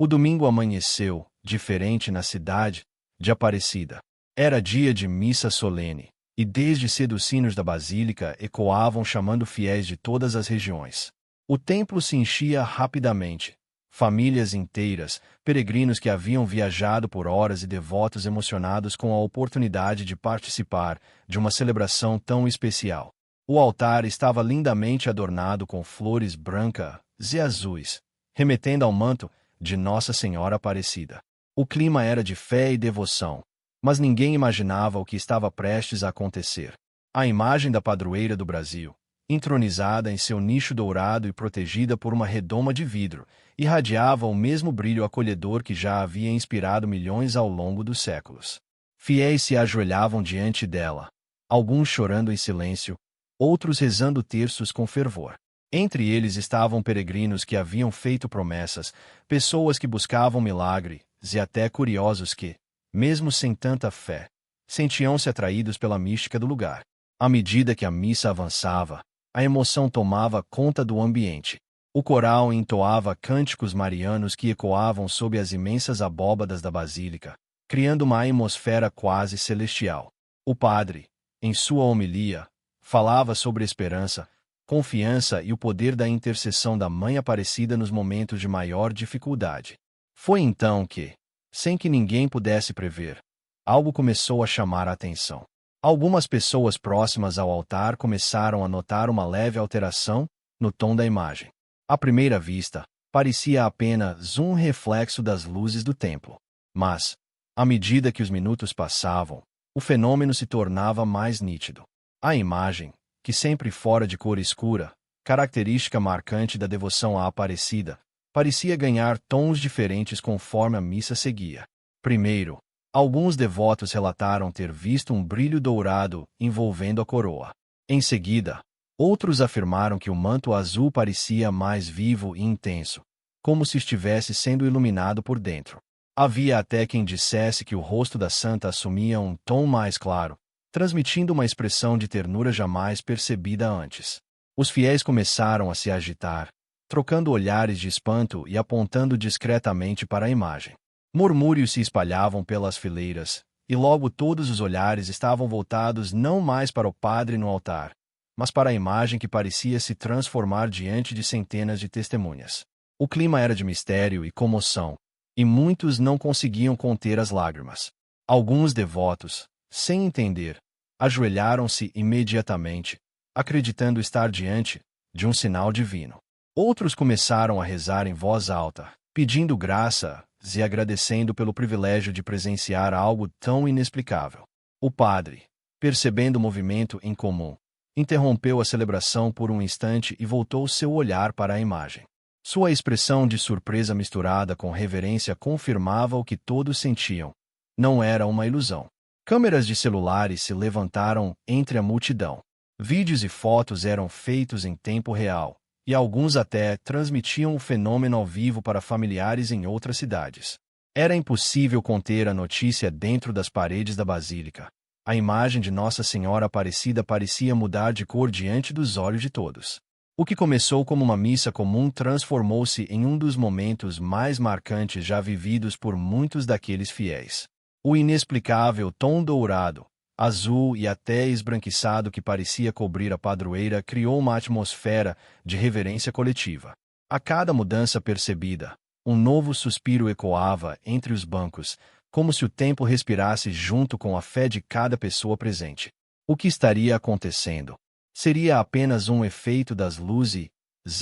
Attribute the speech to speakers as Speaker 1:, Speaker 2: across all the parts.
Speaker 1: O domingo amanheceu, diferente na cidade de Aparecida. Era dia de missa solene, e desde cedo os sinos da basílica ecoavam chamando fiéis de todas as regiões. O templo se enchia rapidamente. Famílias inteiras, peregrinos que haviam viajado por horas e devotos emocionados com a oportunidade de participar de uma celebração tão especial. O altar estava lindamente adornado com flores brancas e azuis, remetendo ao manto de Nossa Senhora Aparecida. O clima era de fé e devoção, mas ninguém imaginava o que estava prestes a acontecer. A imagem da padroeira do Brasil, entronizada em seu nicho dourado e protegida por uma redoma de vidro, irradiava o mesmo brilho acolhedor que já havia inspirado milhões ao longo dos séculos. Fiéis se ajoelhavam diante dela, alguns chorando em silêncio, outros rezando terços com fervor. Entre eles estavam peregrinos que haviam feito promessas, pessoas que buscavam milagre, e até curiosos que, mesmo sem tanta fé, sentiam-se atraídos pela mística do lugar. À medida que a missa avançava, a emoção tomava conta do ambiente. O coral entoava cânticos marianos que ecoavam sob as imensas abóbadas da basílica, criando uma atmosfera quase celestial. O padre, em sua homilia, falava sobre esperança, confiança e o poder da intercessão da Mãe Aparecida nos momentos de maior dificuldade. Foi então que, sem que ninguém pudesse prever, algo começou a chamar a atenção. Algumas pessoas próximas ao altar começaram a notar uma leve alteração no tom da imagem. À primeira vista, parecia apenas um reflexo das luzes do templo. Mas, à medida que os minutos passavam, o fenômeno se tornava mais nítido. A imagem, que sempre fora de cor escura, característica marcante da devoção à Aparecida, parecia ganhar tons diferentes conforme a missa seguia. Primeiro, alguns devotos relataram ter visto um brilho dourado envolvendo a coroa. Em seguida, outros afirmaram que o manto azul parecia mais vivo e intenso, como se estivesse sendo iluminado por dentro. Havia até quem dissesse que o rosto da santa assumia um tom mais claro, transmitindo uma expressão de ternura jamais percebida antes. Os fiéis começaram a se agitar, trocando olhares de espanto e apontando discretamente para a imagem. Murmúrios se espalhavam pelas fileiras, e logo todos os olhares estavam voltados não mais para o padre no altar, mas para a imagem que parecia se transformar diante de centenas de testemunhas. O clima era de mistério e comoção, e muitos não conseguiam conter as lágrimas. Alguns devotos, sem entender, ajoelharam-se imediatamente, acreditando estar diante de um sinal divino. Outros começaram a rezar em voz alta, pedindo graça e agradecendo pelo privilégio de presenciar algo tão inexplicável. O padre, percebendo o movimento em comum, interrompeu a celebração por um instante e voltou seu olhar para a imagem. Sua expressão de surpresa misturada com reverência confirmava o que todos sentiam. Não era uma ilusão. Câmeras de celulares se levantaram entre a multidão. Vídeos e fotos eram feitos em tempo real, e alguns até transmitiam o fenômeno ao vivo para familiares em outras cidades. Era impossível conter a notícia dentro das paredes da basílica. A imagem de Nossa Senhora Aparecida parecia mudar de cor diante dos olhos de todos. O que começou como uma missa comum transformou-se em um dos momentos mais marcantes já vividos por muitos daqueles fiéis. O inexplicável tom dourado, azul e até esbranquiçado que parecia cobrir a padroeira criou uma atmosfera de reverência coletiva. A cada mudança percebida, um novo suspiro ecoava entre os bancos, como se o tempo respirasse junto com a fé de cada pessoa presente. O que estaria acontecendo? Seria apenas um efeito das luzes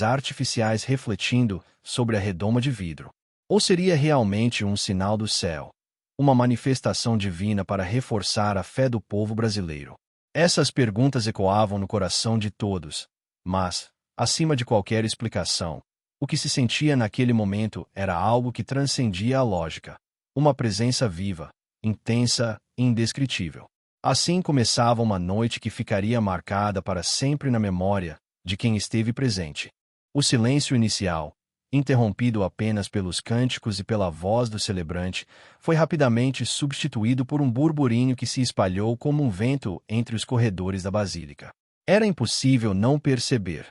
Speaker 1: artificiais refletindo sobre a redoma de vidro? Ou seria realmente um sinal do céu? Uma manifestação divina para reforçar a fé do povo brasileiro? Essas perguntas ecoavam no coração de todos, mas, acima de qualquer explicação, o que se sentia naquele momento era algo que transcendia a lógica. Uma presença viva, intensa e indescritível. Assim começava uma noite que ficaria marcada para sempre na memória de quem esteve presente. O silêncio inicial, interrompido apenas pelos cânticos e pela voz do celebrante, foi rapidamente substituído por um burburinho que se espalhou como um vento entre os corredores da basílica. Era impossível não perceber.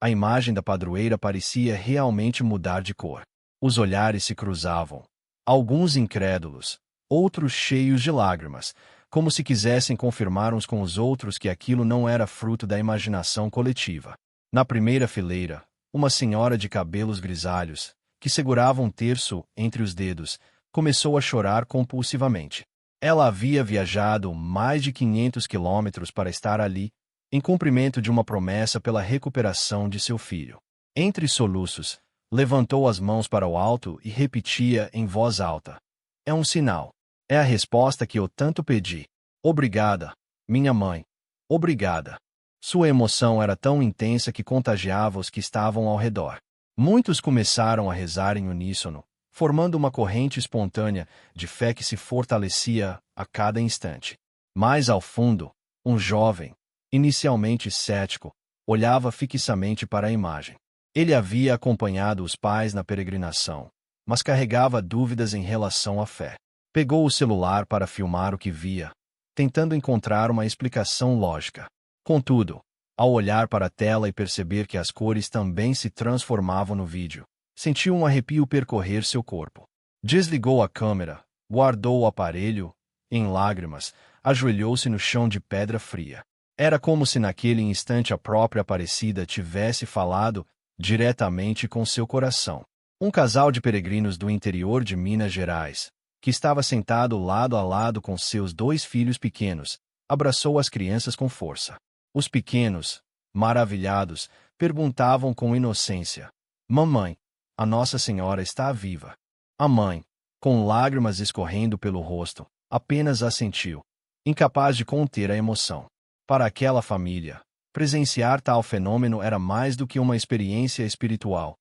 Speaker 1: A imagem da padroeira parecia realmente mudar de cor. Os olhares se cruzavam, alguns incrédulos, outros cheios de lágrimas, como se quisessem confirmar uns com os outros que aquilo não era fruto da imaginação coletiva. Na primeira fileira, uma senhora de cabelos grisalhos, que segurava um terço entre os dedos, começou a chorar compulsivamente. Ela havia viajado mais de 500 quilômetros para estar ali, em cumprimento de uma promessa pela recuperação de seu filho. Entre soluços, levantou as mãos para o alto e repetia em voz alta: "É um sinal. É a resposta que eu tanto pedi. Obrigada, minha mãe. Obrigada." Sua emoção era tão intensa que contagiava os que estavam ao redor. Muitos começaram a rezar em uníssono, formando uma corrente espontânea de fé que se fortalecia a cada instante. Mais ao fundo, um jovem, inicialmente cético, olhava fixamente para a imagem. Ele havia acompanhado os pais na peregrinação, mas carregava dúvidas em relação à fé. Pegou o celular para filmar o que via, tentando encontrar uma explicação lógica. Contudo, ao olhar para a tela e perceber que as cores também se transformavam no vídeo, sentiu um arrepio percorrer seu corpo. Desligou a câmera, guardou o aparelho, em lágrimas, ajoelhou-se no chão de pedra fria. Era como se naquele instante a própria Aparecida tivesse falado diretamente com seu coração. Um casal de peregrinos do interior de Minas Gerais, que estava sentado lado a lado com seus 2 filhos pequenos, abraçou as crianças com força. Os pequenos, maravilhados, perguntavam com inocência: "Mamãe, a Nossa Senhora está viva?" A mãe, com lágrimas escorrendo pelo rosto, apenas assentiu, incapaz de conter a emoção. Para aquela família, presenciar tal fenômeno era mais do que uma experiência espiritual.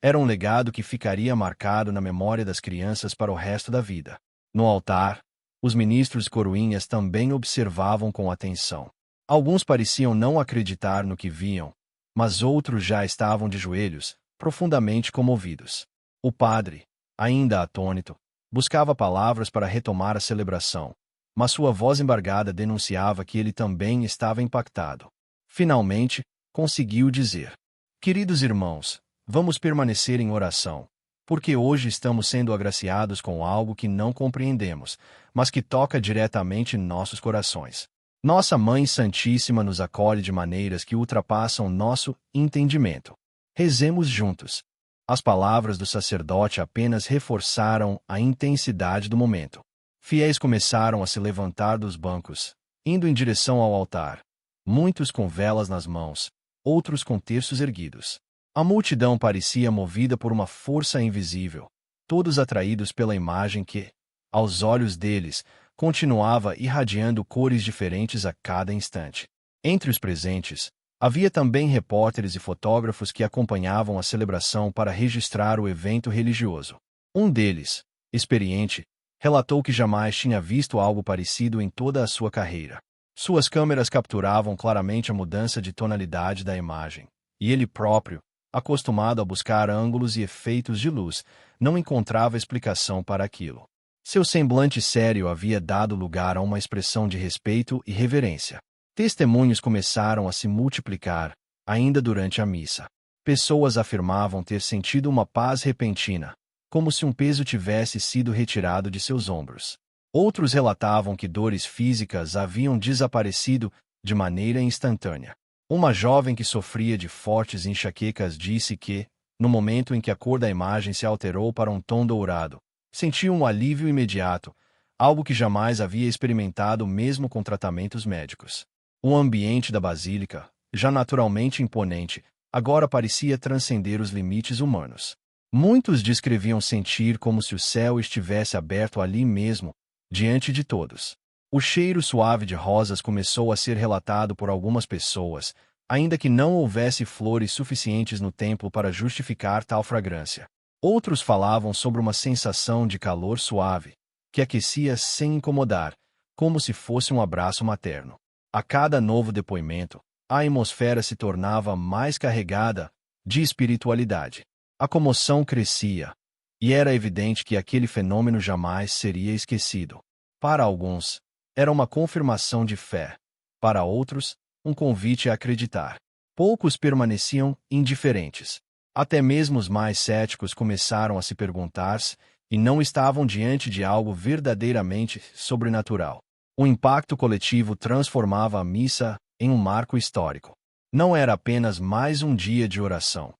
Speaker 1: Era um legado que ficaria marcado na memória das crianças para o resto da vida. No altar, os ministros coroinhas também observavam com atenção. Alguns pareciam não acreditar no que viam, mas outros já estavam de joelhos, profundamente comovidos. O padre, ainda atônito, buscava palavras para retomar a celebração, mas sua voz embargada denunciava que ele também estava impactado. Finalmente, conseguiu dizer: "Queridos irmãos, vamos permanecer em oração, porque hoje estamos sendo agraciados com algo que não compreendemos, mas que toca diretamente nossos corações. Nossa Mãe Santíssima nos acolhe de maneiras que ultrapassam nosso entendimento. Rezemos juntos." As palavras do sacerdote apenas reforçaram a intensidade do momento. Fiéis começaram a se levantar dos bancos, indo em direção ao altar, muitos com velas nas mãos, outros com terços erguidos. A multidão parecia movida por uma força invisível, todos atraídos pela imagem que, aos olhos deles, continuava irradiando cores diferentes a cada instante. Entre os presentes, havia também repórteres e fotógrafos que acompanhavam a celebração para registrar o evento religioso. Um deles, experiente, relatou que jamais tinha visto algo parecido em toda a sua carreira. Suas câmeras capturavam claramente a mudança de tonalidade da imagem, e ele próprio, acostumado a buscar ângulos e efeitos de luz, não encontrava explicação para aquilo. Seu semblante sério havia dado lugar a uma expressão de respeito e reverência. Testemunhos começaram a se multiplicar, ainda durante a missa. Pessoas afirmavam ter sentido uma paz repentina, como se um peso tivesse sido retirado de seus ombros. Outros relatavam que dores físicas haviam desaparecido de maneira instantânea. Uma jovem que sofria de fortes enxaquecas disse que, no momento em que a cor da imagem se alterou para um tom dourado, sentiu um alívio imediato, algo que jamais havia experimentado mesmo com tratamentos médicos. O ambiente da basílica, já naturalmente imponente, agora parecia transcender os limites humanos. Muitos descreviam sentir como se o céu estivesse aberto ali mesmo, diante de todos. O cheiro suave de rosas começou a ser relatado por algumas pessoas, ainda que não houvesse flores suficientes no templo para justificar tal fragrância. Outros falavam sobre uma sensação de calor suave, que aquecia sem incomodar, como se fosse um abraço materno. A cada novo depoimento, a atmosfera se tornava mais carregada de espiritualidade. A comoção crescia, e era evidente que aquele fenômeno jamais seria esquecido. Para alguns, era uma confirmação de fé. Para outros, um convite a acreditar. Poucos permaneciam indiferentes. Até mesmo os mais céticos começaram a se perguntar se e não estavam diante de algo verdadeiramente sobrenatural. O impacto coletivo transformava a missa em um marco histórico. Não era apenas mais um dia de oração.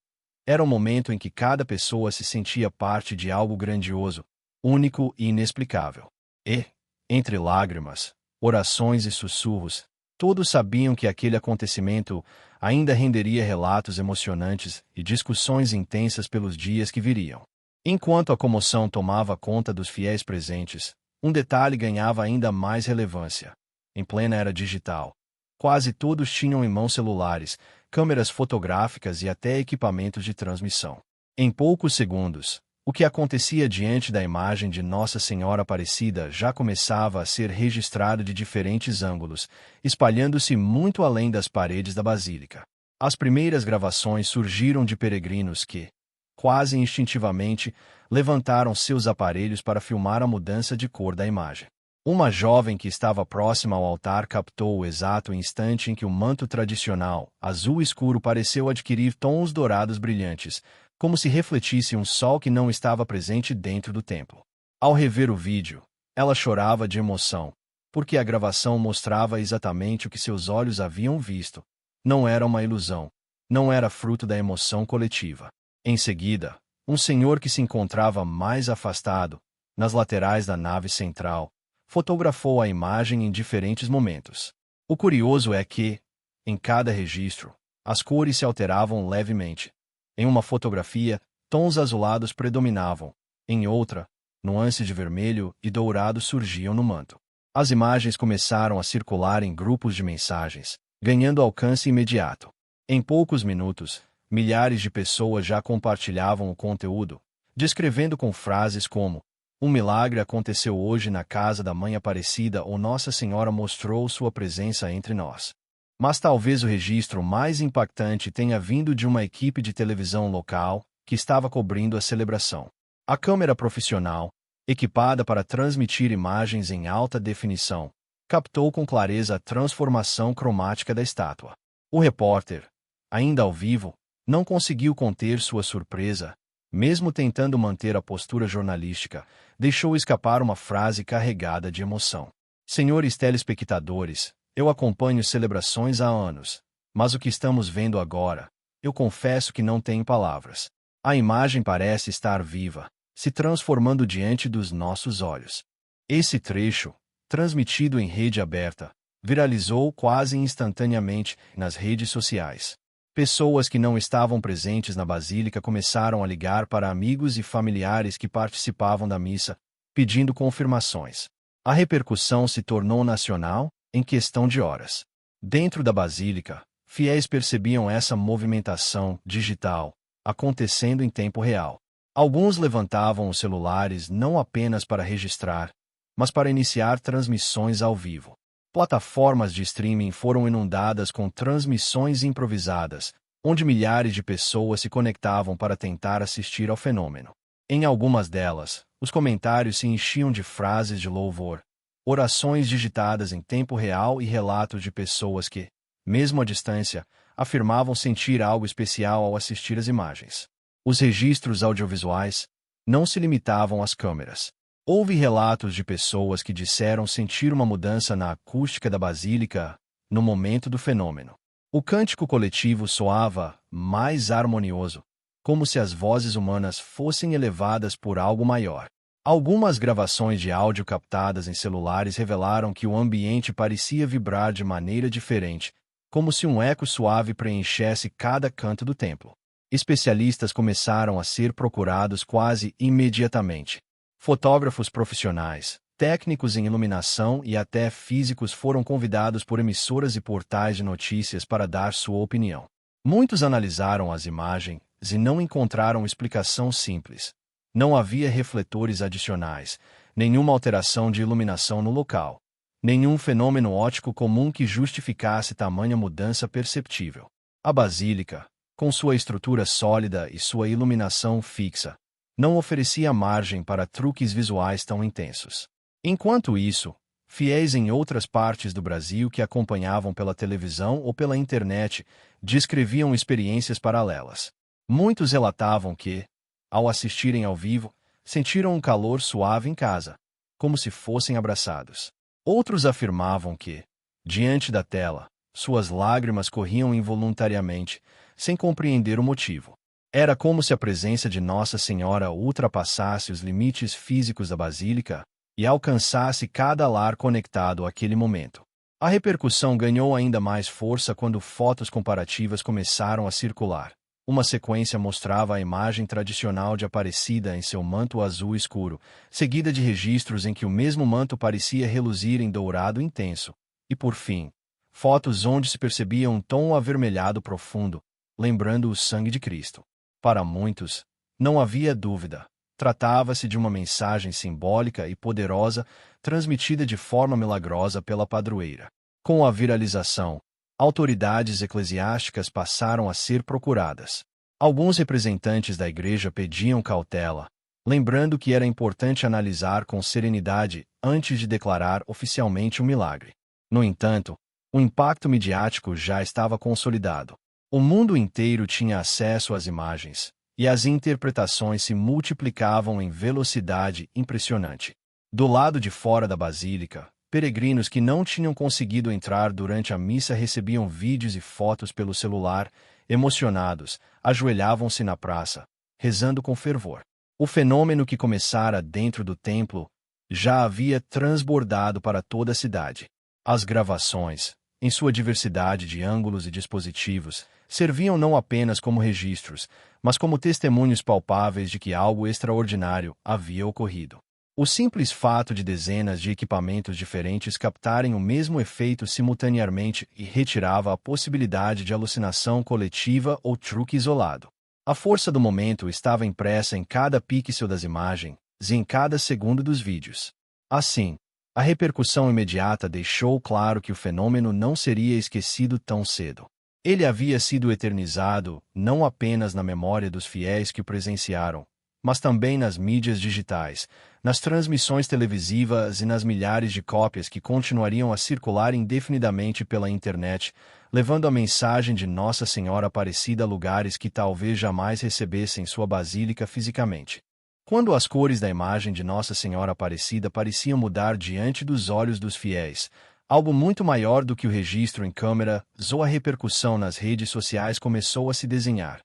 Speaker 1: Era um momento em que cada pessoa se sentia parte de algo grandioso, único e inexplicável. E, entre lágrimas, orações e sussurros, todos sabiam que aquele acontecimento ainda renderia relatos emocionantes e discussões intensas pelos dias que viriam. Enquanto a comoção tomava conta dos fiéis presentes, um detalhe ganhava ainda mais relevância. Em plena era digital, quase todos tinham em mãos celulares, câmeras fotográficas e até equipamentos de transmissão. Em poucos segundos, o que acontecia diante da imagem de Nossa Senhora Aparecida já começava a ser registrado de diferentes ângulos, espalhando-se muito além das paredes da basílica. As primeiras gravações surgiram de peregrinos que, quase instintivamente, levantaram seus aparelhos para filmar a mudança de cor da imagem. Uma jovem que estava próxima ao altar captou o exato instante em que o manto tradicional, azul escuro, pareceu adquirir tons dourados brilhantes, como se refletisse um sol que não estava presente dentro do templo. Ao rever o vídeo, ela chorava de emoção, porque a gravação mostrava exatamente o que seus olhos haviam visto. Não era uma ilusão. Não era fruto da emoção coletiva. Em seguida, um senhor que se encontrava mais afastado, nas laterais da nave central, fotografou a imagem em diferentes momentos. O curioso é que, em cada registro, as cores se alteravam levemente. Em uma fotografia, tons azulados predominavam. Em outra, nuances de vermelho e dourado surgiam no manto. As imagens começaram a circular em grupos de mensagens, ganhando alcance imediato. Em poucos minutos, milhares de pessoas já compartilhavam o conteúdo, descrevendo com frases como: "Um milagre aconteceu hoje na casa da Mãe Aparecida" ou "Nossa Senhora mostrou sua presença entre nós". Mas talvez o registro mais impactante tenha vindo de uma equipe de televisão local que estava cobrindo a celebração. A câmera profissional, equipada para transmitir imagens em alta definição, captou com clareza a transformação cromática da estátua. O repórter, ainda ao vivo, não conseguiu conter sua surpresa. Mesmo tentando manter a postura jornalística, deixou escapar uma frase carregada de emoção. "Senhores telespectadores, eu acompanho celebrações há anos, mas o que estamos vendo agora, eu confesso que não tenho palavras. A imagem parece estar viva, se transformando diante dos nossos olhos." Esse trecho, transmitido em rede aberta, viralizou quase instantaneamente nas redes sociais. Pessoas que não estavam presentes na basílica começaram a ligar para amigos e familiares que participavam da missa, pedindo confirmações. A repercussão se tornou nacional em questão de horas. Dentro da basílica, fiéis percebiam essa movimentação digital acontecendo em tempo real. Alguns levantavam os celulares não apenas para registrar, mas para iniciar transmissões ao vivo. Plataformas de streaming foram inundadas com transmissões improvisadas, onde milhares de pessoas se conectavam para tentar assistir ao fenômeno. Em algumas delas, os comentários se enchiam de frases de louvor, orações digitadas em tempo real e relatos de pessoas que, mesmo à distância, afirmavam sentir algo especial ao assistir às imagens. Os registros audiovisuais não se limitavam às câmeras. Houve relatos de pessoas que disseram sentir uma mudança na acústica da basílica no momento do fenômeno. O cântico coletivo soava mais harmonioso, como se as vozes humanas fossem elevadas por algo maior. Algumas gravações de áudio captadas em celulares revelaram que o ambiente parecia vibrar de maneira diferente, como se um eco suave preenchesse cada canto do templo. Especialistas começaram a ser procurados quase imediatamente. Fotógrafos profissionais, técnicos em iluminação e até físicos foram convidados por emissoras e portais de notícias para dar sua opinião. Muitos analisaram as imagens e não encontraram explicação simples. Não havia refletores adicionais, nenhuma alteração de iluminação no local, nenhum fenômeno óptico comum que justificasse tamanha mudança perceptível. A basílica, com sua estrutura sólida e sua iluminação fixa, não oferecia margem para truques visuais tão intensos. Enquanto isso, fiéis em outras partes do Brasil que acompanhavam pela televisão ou pela internet descreviam experiências paralelas. Muitos relatavam que, ao assistirem ao vivo, sentiram um calor suave em casa, como se fossem abraçados. Outros afirmavam que, diante da tela, suas lágrimas corriam involuntariamente, sem compreender o motivo. Era como se a presença de Nossa Senhora ultrapassasse os limites físicos da basílica e alcançasse cada lar conectado àquele momento. A repercussão ganhou ainda mais força quando fotos comparativas começaram a circular. Uma sequência mostrava a imagem tradicional de Aparecida em seu manto azul escuro, seguida de registros em que o mesmo manto parecia reluzir em dourado intenso. E, por fim, fotos onde se percebia um tom avermelhado profundo, lembrando o sangue de Cristo. Para muitos, não havia dúvida. Tratava-se de uma mensagem simbólica e poderosa, transmitida de forma milagrosa pela padroeira. Com a viralização, autoridades eclesiásticas passaram a ser procuradas. Alguns representantes da igreja pediam cautela, lembrando que era importante analisar com serenidade antes de declarar oficialmente o milagre. No entanto, o impacto midiático já estava consolidado. O mundo inteiro tinha acesso às imagens, e as interpretações se multiplicavam em velocidade impressionante. Do lado de fora da basílica, peregrinos que não tinham conseguido entrar durante a missa recebiam vídeos e fotos pelo celular, emocionados, ajoelhavam-se na praça, rezando com fervor. O fenômeno que começara dentro do templo já havia transbordado para toda a cidade. As gravações, em sua diversidade de ângulos e dispositivos, serviam não apenas como registros, mas como testemunhos palpáveis de que algo extraordinário havia ocorrido. O simples fato de dezenas de equipamentos diferentes captarem o mesmo efeito simultaneamente e retirava a possibilidade de alucinação coletiva ou truque isolado. A força do momento estava impressa em cada pixel das imagens e em cada segundo dos vídeos. Assim, a repercussão imediata deixou claro que o fenômeno não seria esquecido tão cedo. Ele havia sido eternizado não apenas na memória dos fiéis que o presenciaram, mas também nas mídias digitais, nas transmissões televisivas e nas milhares de cópias que continuariam a circular indefinidamente pela internet, levando a mensagem de Nossa Senhora Aparecida a lugares que talvez jamais recebessem sua basílica fisicamente. Quando as cores da imagem de Nossa Senhora Aparecida pareciam mudar diante dos olhos dos fiéis, algo muito maior do que o registro em câmera, ou a repercussão nas redes sociais começou a se desenhar.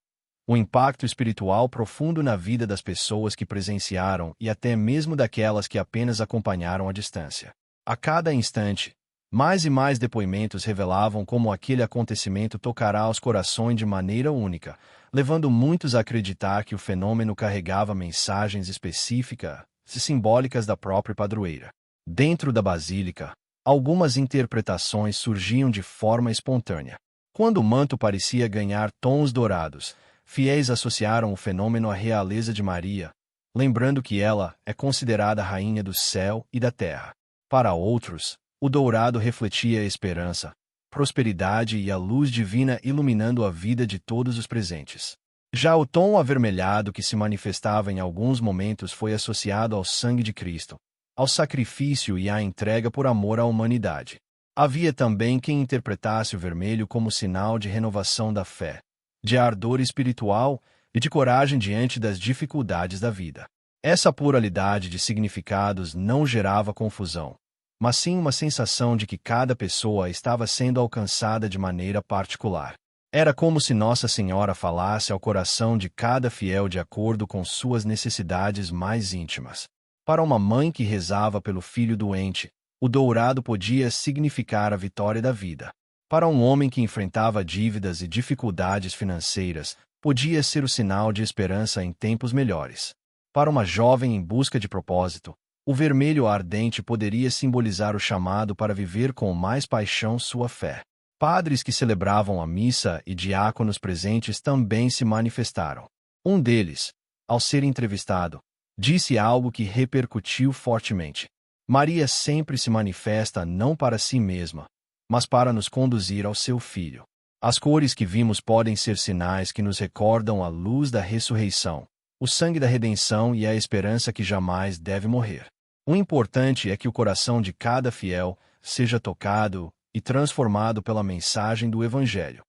Speaker 1: O impacto espiritual profundo na vida das pessoas que presenciaram e até mesmo daquelas que apenas acompanharam à distância. A cada instante, mais e mais depoimentos revelavam como aquele acontecimento tocará aos corações de maneira única, levando muitos a acreditar que o fenômeno carregava mensagens específicas e simbólicas da própria padroeira. Dentro da basílica, algumas interpretações surgiam de forma espontânea. Quando o manto parecia ganhar tons dourados, fiéis associaram o fenômeno à realeza de Maria, lembrando que ela é considerada rainha do céu e da terra. Para outros, o dourado refletia a esperança, prosperidade e a luz divina iluminando a vida de todos os presentes. Já o tom avermelhado que se manifestava em alguns momentos foi associado ao sangue de Cristo, ao sacrifício e à entrega por amor à humanidade. Havia também quem interpretasse o vermelho como sinal de renovação da fé, de ardor espiritual e de coragem diante das dificuldades da vida. Essa pluralidade de significados não gerava confusão, mas sim uma sensação de que cada pessoa estava sendo alcançada de maneira particular. Era como se Nossa Senhora falasse ao coração de cada fiel de acordo com suas necessidades mais íntimas. Para uma mãe que rezava pelo filho doente, o dourado podia significar a vitória da vida. Para um homem que enfrentava dívidas e dificuldades financeiras, podia ser o sinal de esperança em tempos melhores. Para uma jovem em busca de propósito, o vermelho ardente poderia simbolizar o chamado para viver com mais paixão sua fé. Padres que celebravam a missa e diáconos presentes também se manifestaram. Um deles, ao ser entrevistado, disse algo que repercutiu fortemente. Maria sempre se manifesta não para si mesma, mas para nos conduzir ao seu Filho. As cores que vimos podem ser sinais que nos recordam a luz da ressurreição, o sangue da redenção e a esperança que jamais deve morrer. O importante é que o coração de cada fiel seja tocado e transformado pela mensagem do Evangelho.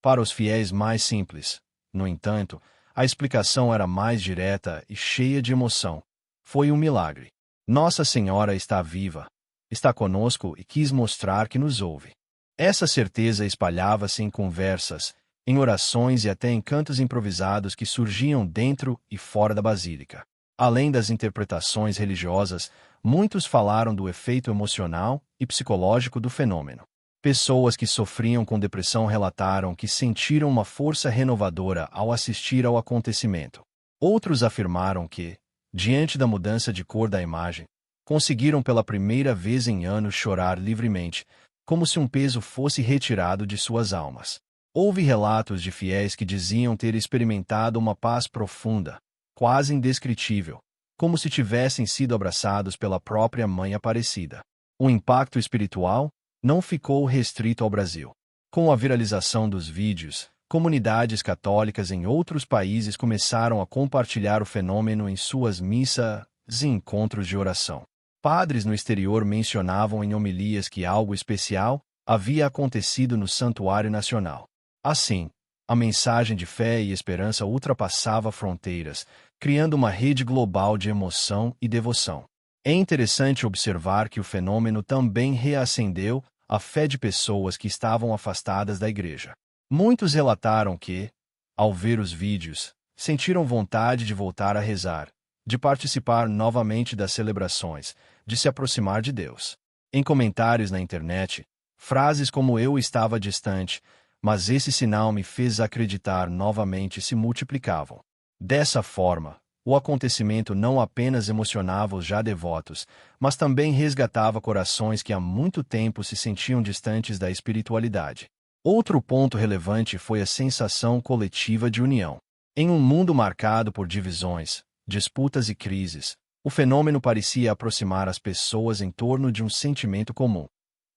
Speaker 1: Para os fiéis mais simples, no entanto, A explicação era mais direta e cheia de emoção. Foi um milagre. Nossa Senhora está viva, está conosco e quis mostrar que nos ouve. Essa certeza espalhava-se em conversas, em orações e até em cantos improvisados que surgiam dentro e fora da basílica. Além das interpretações religiosas, muitos falaram do efeito emocional e psicológico do fenômeno. Pessoas que sofriam com depressão relataram que sentiram uma força renovadora ao assistir ao acontecimento. Outros afirmaram que, diante da mudança de cor da imagem, conseguiram pela primeira vez em anos chorar livremente, como se um peso fosse retirado de suas almas. Houve relatos de fiéis que diziam ter experimentado uma paz profunda, quase indescritível, como se tivessem sido abraçados pela própria Mãe Aparecida. O impacto espiritual não ficou restrito ao Brasil. Com a viralização dos vídeos, comunidades católicas em outros países começaram a compartilhar o fenômeno em suas missas e encontros de oração. Padres no exterior mencionavam em homilias que algo especial havia acontecido no Santuário Nacional. Assim, a mensagem de fé e esperança ultrapassava fronteiras, criando uma rede global de emoção e devoção. É interessante observar que o fenômeno também reacendeu a fé de pessoas que estavam afastadas da igreja. Muitos relataram que, ao ver os vídeos, sentiram vontade de voltar a rezar, de participar novamente das celebrações, de se aproximar de Deus. Em comentários na internet, frases como "eu estava distante, mas esse sinal me fez acreditar novamente" se multiplicavam. Dessa forma, o acontecimento não apenas emocionava os já devotos, mas também resgatava corações que há muito tempo se sentiam distantes da espiritualidade. Outro ponto relevante foi a sensação coletiva de união. Em um mundo marcado por divisões, disputas e crises, o fenômeno parecia aproximar as pessoas em torno de um sentimento comum: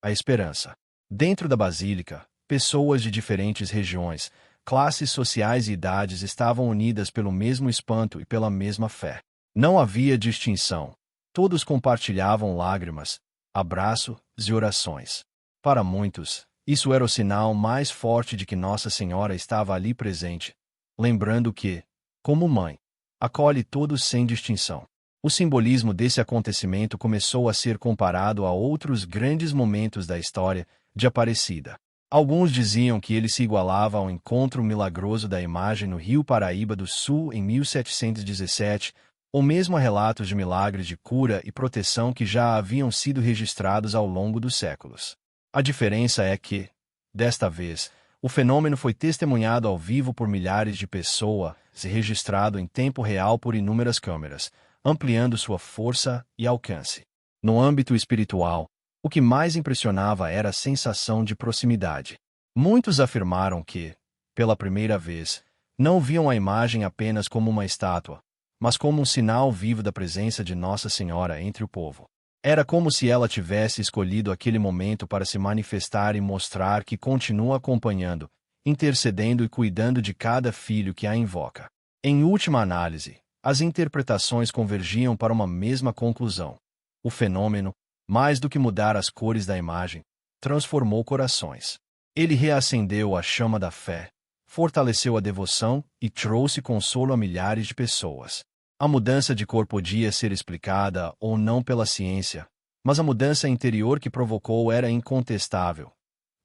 Speaker 1: a esperança. Dentro da basílica, pessoas de diferentes regiões, classes sociais e idades estavam unidas pelo mesmo espanto e pela mesma fé. Não havia distinção. Todos compartilhavam lágrimas, abraços e orações. Para muitos, isso era o sinal mais forte de que Nossa Senhora estava ali presente, lembrando que, como mãe, acolhe todos sem distinção. O simbolismo desse acontecimento começou a ser comparado a outros grandes momentos da história de Aparecida. Alguns diziam que ele se igualava ao encontro milagroso da imagem no Rio Paraíba do Sul em 1717, ou mesmo a relatos de milagres de cura e proteção que já haviam sido registrados ao longo dos séculos. A diferença é que, desta vez, o fenômeno foi testemunhado ao vivo por milhares de pessoas e registrado em tempo real por inúmeras câmeras, ampliando sua força e alcance. No âmbito espiritual, o que mais impressionava era a sensação de proximidade. Muitos afirmaram que, pela primeira vez, não viam a imagem apenas como uma estátua, mas como um sinal vivo da presença de Nossa Senhora entre o povo. Era como se ela tivesse escolhido aquele momento para se manifestar e mostrar que continua acompanhando, intercedendo e cuidando de cada filho que a invoca. Em última análise, as interpretações convergiam para uma mesma conclusão: o fenômeno, mais do que mudar as cores da imagem, transformou corações. Ele reacendeu a chama da fé, fortaleceu a devoção e trouxe consolo a milhares de pessoas. A mudança de cor podia ser explicada ou não pela ciência, mas a mudança interior que provocou era incontestável.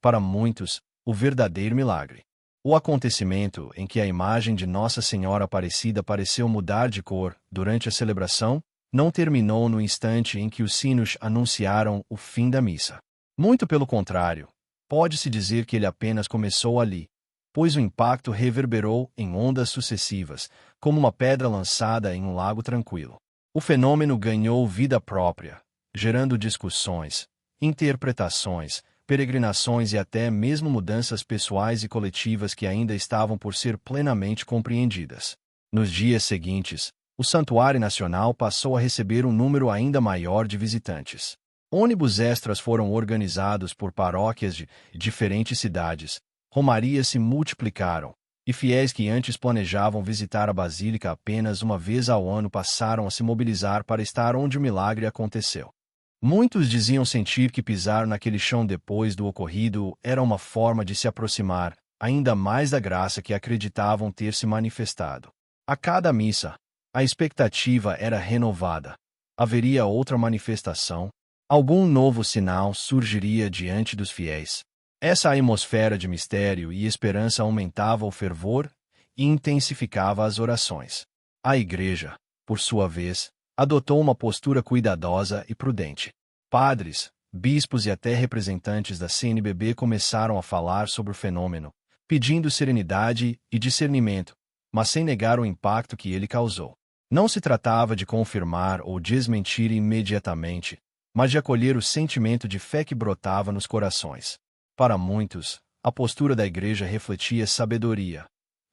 Speaker 1: Para muitos, o verdadeiro milagre. O acontecimento em que a imagem de Nossa Senhora Aparecida pareceu mudar de cor durante a celebração não terminou no instante em que os sinos anunciaram o fim da missa. Muito pelo contrário, pode-se dizer que ele apenas começou ali, pois o impacto reverberou em ondas sucessivas, como uma pedra lançada em um lago tranquilo. O fenômeno ganhou vida própria, gerando discussões, interpretações, peregrinações e até mesmo mudanças pessoais e coletivas que ainda estavam por ser plenamente compreendidas. Nos dias seguintes, o Santuário Nacional passou a receber um número ainda maior de visitantes. Ônibus extras foram organizados por paróquias de diferentes cidades, romarias se multiplicaram, e fiéis que antes planejavam visitar a Basílica apenas uma vez ao ano passaram a se mobilizar para estar onde o milagre aconteceu. Muitos diziam sentir que pisar naquele chão depois do ocorrido era uma forma de se aproximar ainda mais da graça que acreditavam ter se manifestado. A cada missa, a expectativa era renovada. Haveria outra manifestação? Algum novo sinal surgiria diante dos fiéis? Essa atmosfera de mistério e esperança aumentava o fervor e intensificava as orações. A Igreja, por sua vez, adotou uma postura cuidadosa e prudente. Padres, bispos e até representantes da CNBB começaram a falar sobre o fenômeno, pedindo serenidade e discernimento, mas sem negar o impacto que ele causou. Não se tratava de confirmar ou desmentir imediatamente, mas de acolher o sentimento de fé que brotava nos corações. Para muitos, a postura da Igreja refletia sabedoria.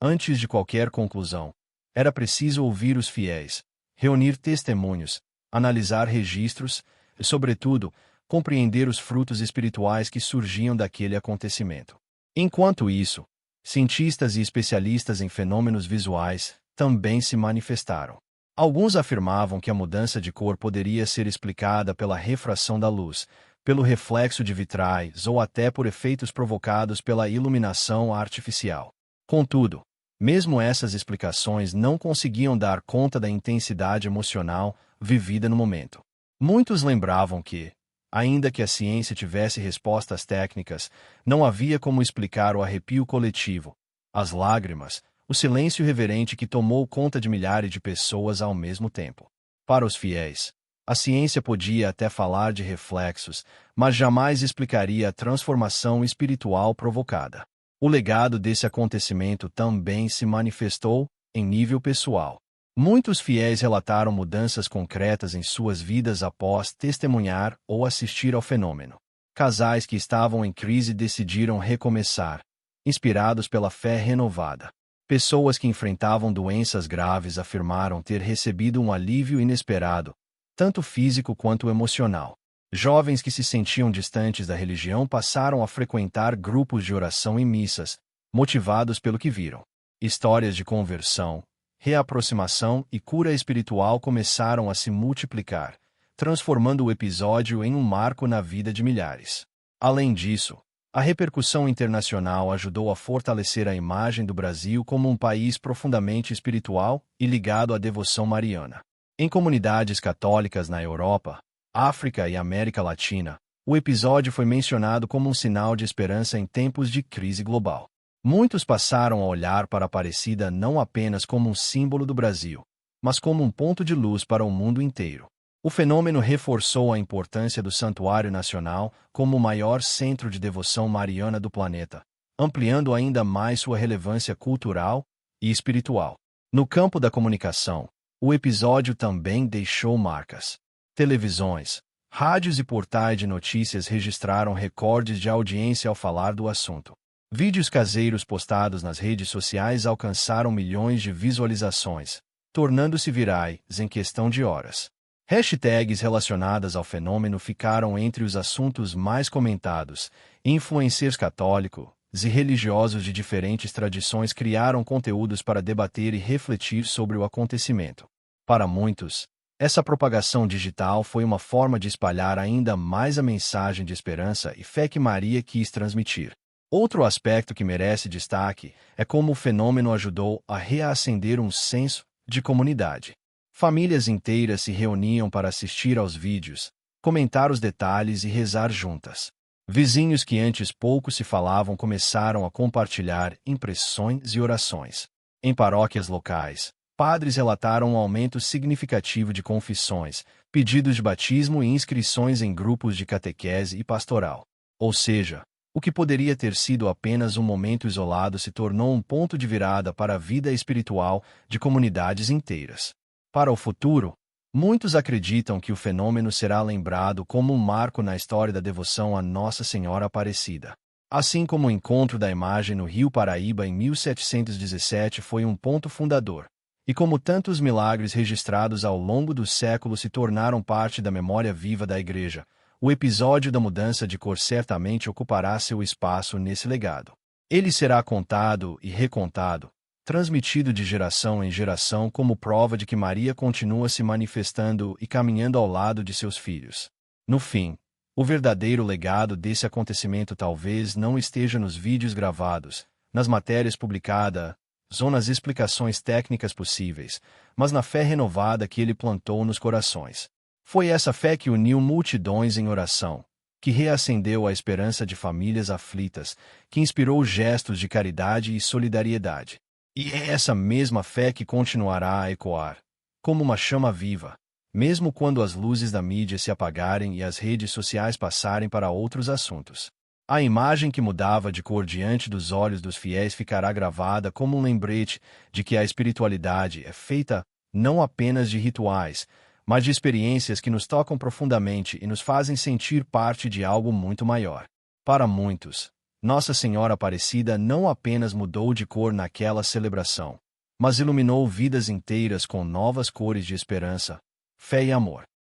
Speaker 1: Antes de qualquer conclusão, era preciso ouvir os fiéis, reunir testemunhos, analisar registros e, sobretudo, compreender os frutos espirituais que surgiam daquele acontecimento. Enquanto isso, cientistas e especialistas em fenômenos visuais também se manifestaram. Alguns afirmavam que a mudança de cor poderia ser explicada pela refração da luz, pelo reflexo de vitrais ou até por efeitos provocados pela iluminação artificial. Contudo, mesmo essas explicações não conseguiam dar conta da intensidade emocional vivida no momento. Muitos lembravam que, ainda que a ciência tivesse respostas técnicas, não havia como explicar o arrepio coletivo, as lágrimas, o silêncio reverente que tomou conta de milhares de pessoas ao mesmo tempo. Para os fiéis, a ciência podia até falar de reflexos, mas jamais explicaria a transformação espiritual provocada. O legado desse acontecimento também se manifestou em nível pessoal. Muitos fiéis relataram mudanças concretas em suas vidas após testemunhar ou assistir ao fenômeno. Casais que estavam em crise decidiram recomeçar, inspirados pela fé renovada. Pessoas que enfrentavam doenças graves afirmaram ter recebido um alívio inesperado, tanto físico quanto emocional. Jovens que se sentiam distantes da religião passaram a frequentar grupos de oração e missas, motivados pelo que viram. Histórias de conversão, reaproximação e cura espiritual começaram a se multiplicar, transformando o episódio em um marco na vida de milhares. Além disso, a repercussão internacional ajudou a fortalecer a imagem do Brasil como um país profundamente espiritual e ligado à devoção mariana. Em comunidades católicas na Europa, África e América Latina, o episódio foi mencionado como um sinal de esperança em tempos de crise global. Muitos passaram a olhar para a Aparecida não apenas como um símbolo do Brasil, mas como um ponto de luz para o mundo inteiro. O fenômeno reforçou a importância do Santuário Nacional como o maior centro de devoção mariana do planeta, ampliando ainda mais sua relevância cultural e espiritual. No campo da comunicação, o episódio também deixou marcas. Televisões, rádios e portais de notícias registraram recordes de audiência ao falar do assunto. Vídeos caseiros postados nas redes sociais alcançaram milhões de visualizações, tornando-se virais em questão de horas. Hashtags relacionadas ao fenômeno ficaram entre os assuntos mais comentados, e influencers católicos e religiosos de diferentes tradições criaram conteúdos para debater e refletir sobre o acontecimento. Para muitos, essa propagação digital foi uma forma de espalhar ainda mais a mensagem de esperança e fé que Maria quis transmitir. Outro aspecto que merece destaque é como o fenômeno ajudou a reacender um senso de comunidade. Famílias inteiras se reuniam para assistir aos vídeos, comentar os detalhes e rezar juntas. Vizinhos que antes pouco se falavam começaram a compartilhar impressões e orações. Em paróquias locais, padres relataram um aumento significativo de confissões, pedidos de batismo e inscrições em grupos de catequese e pastoral. Ou seja, o que poderia ter sido apenas um momento isolado se tornou um ponto de virada para a vida espiritual de comunidades inteiras. Para o futuro, muitos acreditam que o fenômeno será lembrado como um marco na história da devoção a Nossa Senhora Aparecida. Assim como o encontro da imagem no Rio Paraíba em 1717 foi um ponto fundador, e como tantos milagres registrados ao longo dos séculos se tornaram parte da memória viva da Igreja, o episódio da mudança de cor certamente ocupará seu espaço nesse legado. Ele será contado e recontado, transmitido de geração em geração como prova de que Maria continua se manifestando e caminhando ao lado de seus filhos. No fim, o verdadeiro legado desse acontecimento talvez não esteja nos vídeos gravados, nas matérias publicadas ou nas explicações técnicas possíveis, mas na fé renovada que ele plantou nos corações. Foi essa fé que uniu multidões em oração, que reacendeu a esperança de famílias aflitas, que inspirou gestos de caridade e solidariedade. E é essa mesma fé que continuará a ecoar, como uma chama viva, mesmo quando as luzes da mídia se apagarem e as redes sociais passarem para outros assuntos. A imagem que mudava de cor diante dos olhos dos fiéis ficará gravada como um lembrete de que a espiritualidade é feita não apenas de rituais, mas de experiências que nos tocam profundamente e nos fazem sentir parte de algo muito maior. Para muitos, Nossa Senhora Aparecida não apenas mudou de cor naquela celebração, mas iluminou vidas inteiras com novas cores de esperança, fé e amor.